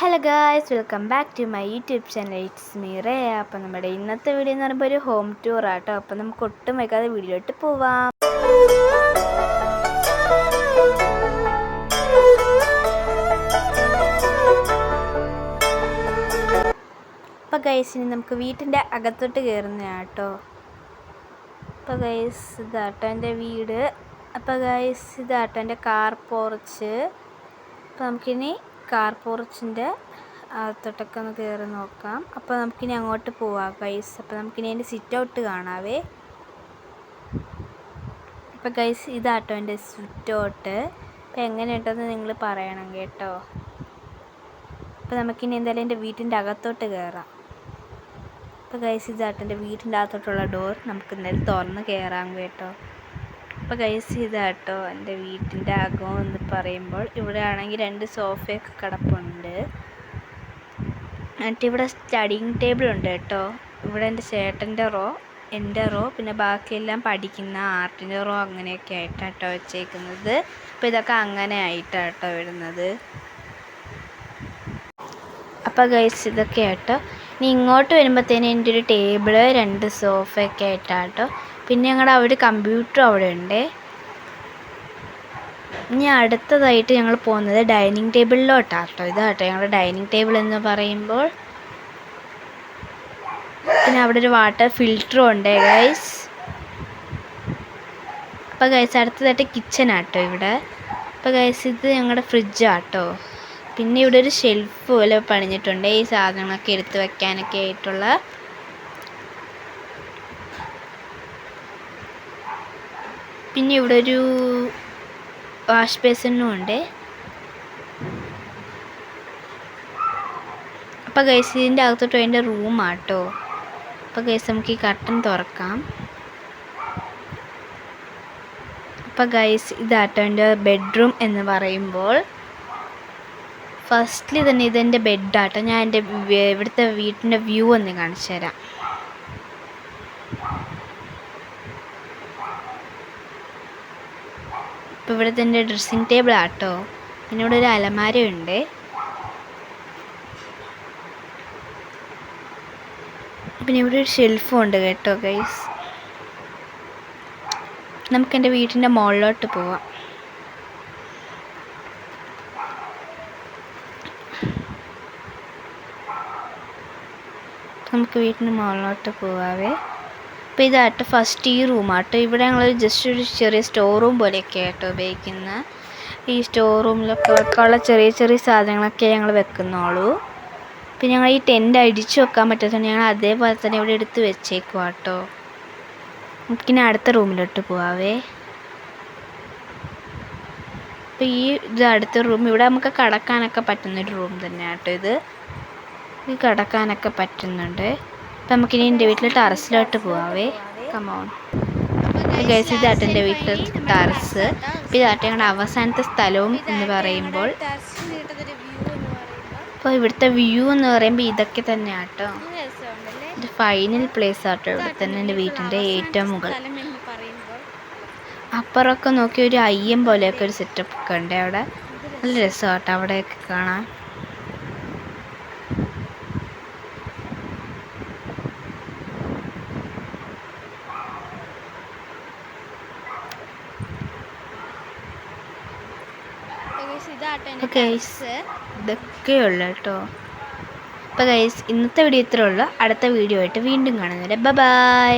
Hello guys, welcome back to my YouTube channel. It's me Ray. അപ്പോൾ നമ്മുടെ ഇന്നത്തെ video എന്ന് പറയുമ്പോൾ ഒരു ഹോം ടൂർ ആട്ടോ. അപ്പോൾ നമുക്ക് ഒട്ടും വൈകാതെ വീഡിയോയിട്ട് പോവാം. അപ്പോൾ ഗൈസ്, ഇനി നമുക്ക് വീട്ടിൻ്റെ അകത്തോട്ട് കയറുന്ന കേട്ടോ. അപ്പോൾ ഗൈസ്, ഇതാട്ടോ എൻ്റെ വീട്. അപ്പോൾ ഗൈസ്, ഇതാട്ടോ എൻ്റെ കാർ പോർച്ച്. അപ്പോൾ നമുക്കിനി കാർ പോർച്ചിൻ്റെ അകത്തോട്ടൊക്കെ ഒന്ന് കയറി നോക്കാം. അപ്പോൾ നമുക്കിനി അങ്ങോട്ട് പോവാം ഗൈസ്. അപ്പോൾ നമുക്കിനി എൻ്റെ സിറ്റ് ഔട്ട് കാണാവേ. അപ്പോൾ ഗൈസ്, ഇതാട്ടോ എൻ്റെ സിറ്റ് ഔട്ട്. അപ്പോൾ എങ്ങനെയുണ്ടെന്ന് നിങ്ങൾ പറയണം കേട്ടോ. അപ്പോൾ നമുക്കിനി എന്തായാലും എൻ്റെ വീട്ടിൻ്റെ അകത്തോട്ട് കയറാം. അപ്പോൾ ഗൈസ്, ഇതാട്ടോ എൻ്റെ വീട്ടിൻ്റെ അകത്തോട്ടുള്ള ഡോർ. നമുക്ക് എന്തായാലും തുറന്ന് കയറാം കേട്ടോ. അപ്പോൾ ഗൈസ്, ഇതാട്ടോ എൻ്റെ വീട്ടിൻ്റെ അകം എന്ന് പറയുമ്പോൾ ഇവിടെ ആണെങ്കിൽ 2 സോഫയൊക്കെ കിടപ്പുണ്ട്. എന്നിട്ട് ഇവിടെ സ്റ്റഡിങ് ടേബിൾ ഉണ്ട് കേട്ടോ. ഇവിടെ എൻ്റെ ചേട്ടൻ്റെ റോ, എൻ്റെ റോ, പിന്നെ ബാക്കിയെല്ലാം പഠിക്കുന്ന ആർട്ടിൻ്റെ റോ, അങ്ങനെയൊക്കെ ആയിട്ടാട്ടോ വെച്ചേക്കുന്നത്. അപ്പോൾ ഇതൊക്കെ അങ്ങനെ ആയിട്ടാട്ടോ വരുന്നത്. അപ്പോൾ ഗൈസ്, ഇതൊക്കെ ആട്ടോ. ഇനി ഇങ്ങോട്ട് വരുമ്പോഴത്തേനും എൻ്റെ ഒരു ടേബിള്, 2 സോഫയൊക്കെ ആയിട്ടാട്ടോ. പിന്നെ ഞങ്ങളുടെ അവിടെ കമ്പ്യൂട്ടർ അവിടെ ഉണ്ട്. ഇനി അടുത്തതായിട്ട് ഞങ്ങൾ പോകുന്നത് ഡൈനിങ് ടേബിളിലോട്ടാട്ടോ. ഇതാട്ടോ ഞങ്ങളുടെ ഡൈനിങ് ടേബിൾ എന്ന് പറയുമ്പോൾ. പിന്നെ അവിടെ ഒരു വാട്ടർ ഫിൽറ്ററും ഉണ്ട് ഗൈസ്. അപ്പോൾ ഗൈസ്, അടുത്തതായിട്ട് കിച്ചനാട്ടോ ഇവിടെ. അപ്പോൾ ഗൈസ്, ഇത് ഞങ്ങളുടെ ഫ്രിഡ്ജാട്ടോ. പിന്നെ ഇവിടെ ഒരു ഷെൽഫ് പോലെ പണിഞ്ഞിട്ടുണ്ട്, ഈ സാധനങ്ങളൊക്കെ എടുത്ത് വെക്കാനൊക്കെ ആയിട്ടുള്ള. പിന്നെ ഇവിടെ ഒരു വാഷ് ബേസിനും ഉണ്ട്. അപ്പോൾ ഗൈസ്, ഇതിൻ്റെ അകത്തോട്ട് എൻ്റെ റൂമാട്ടോ. അപ്പോൾ ഗൈസ്, നമുക്ക് ഈ കർട്ടൻ തുറക്കാം. അപ്പോൾ ഗൈസ്, ഇതാട്ടോ എൻ്റെ ബെഡ്റൂം എന്ന് പറയുമ്പോൾ. ഫസ്റ്റ്ലി തന്നെ ഇതെൻ്റെ ബെഡാട്ടോ. ഞാൻ എൻ്റെ ഇവിടുത്തെ വീട്ടിൻ്റെ വ്യൂ ഒന്ന് കാണിച്ചു തരാം. ഇപ്പോൾ ഇവിടുത്തെ എൻ്റെ ഡ്രസ്സിങ് ടേബിൾ ആട്ടോ. പിന്നെ ഇവിടെ ഒരു അലമാരയുണ്ട്. പിന്നെ ഇവിടെ ഒരു ഷെൽഫും ഉണ്ട് കേട്ടോ ഗൈസ്. നമുക്കെൻ്റെ വീട്ടിൻ്റെ മുകളിലോട്ട് പോവാം. നമുക്ക് വീട്ടിൻ്റെ മുകളിലോട്ട് പോവാവേ. അപ്പോൾ ഇതാട്ടോ ഫസ്റ്റ് ഈ റൂമാട്ടോ. ഇവിടെ ഞങ്ങൾ ജസ്റ്റ് ഒരു ചെറിയ സ്റ്റോർ റൂം പോലെയൊക്കെ ആട്ടോ ഉപയോഗിക്കുന്ന. ഈ സ്റ്റോർ റൂമിലൊക്കെ വെക്കാനുള്ള ചെറിയ ചെറിയ സാധനങ്ങളൊക്കെ ഞങ്ങൾ വെക്കുന്നുള്ളൂ. പിന്നെ ഞങ്ങൾ ഈ ടെൻ്റ് അടിച്ചു വെക്കാൻ പറ്റാത്തതുകൊണ്ട് ഞങ്ങൾ അതേപോലെ തന്നെ ഇവിടെ എടുത്ത് വെച്ചേക്കും കേട്ടോ. നമുക്കിനി അടുത്ത റൂമിലോട്ട് പോവാവേ. അപ്പോൾ ഇത് അടുത്ത റൂം. ഇവിടെ നമുക്ക് കിടക്കാനൊക്കെ പറ്റുന്നൊരു റൂം തന്നെ കേട്ടോ. ഇത് കിടക്കാനൊക്കെ പറ്റുന്നുണ്ട്. അപ്പം നമുക്കിനി എൻ്റെ വീട്ടിൽ ടെറസിലോട്ട് പോവാവേ. കമോൺ ഗൈസ്, ഇതാട്ടോ എൻ്റെ വീട്ടിലെ ടെറസ്. അപ്പോൾ ഇതാട്ടോ ഞങ്ങളുടെ അവസാനത്തെ സ്ഥലവും എന്ന് പറയുമ്പോൾ. അപ്പോൾ ഇവിടുത്തെ വ്യൂ എന്ന് പറയുമ്പോൾ ഇതൊക്കെ തന്നെ ആട്ടോ. ഇത് ഫൈനൽ പ്ലേസ് ആട്ടോ. ഇവിടെ തന്നെ എൻ്റെ വീട്ടിൻ്റെ ഏറ്റവും മുകൾ. അപ്പുറമൊക്കെ നോക്കി ഒരു അയ്യം പോലെയൊക്കെ ഒരു സെറ്റപ്പ് ഒക്കെ ഉണ്ട് അവിടെ. നല്ല രസമാട്ടോ അവിടെയൊക്കെ കാണാൻ. ഗൈസ്, ഇതൊക്കെയുള്ളൂ കേട്ടോ. അപ്പോൾ ഗൈസ്, ഇന്നത്തെ വീഡിയോ ഇത്രേ ഉള്ളൂ. അടുത്ത വീഡിയോ ആയിട്ട് വീണ്ടും കാണുന്നില്ല. ബൈ.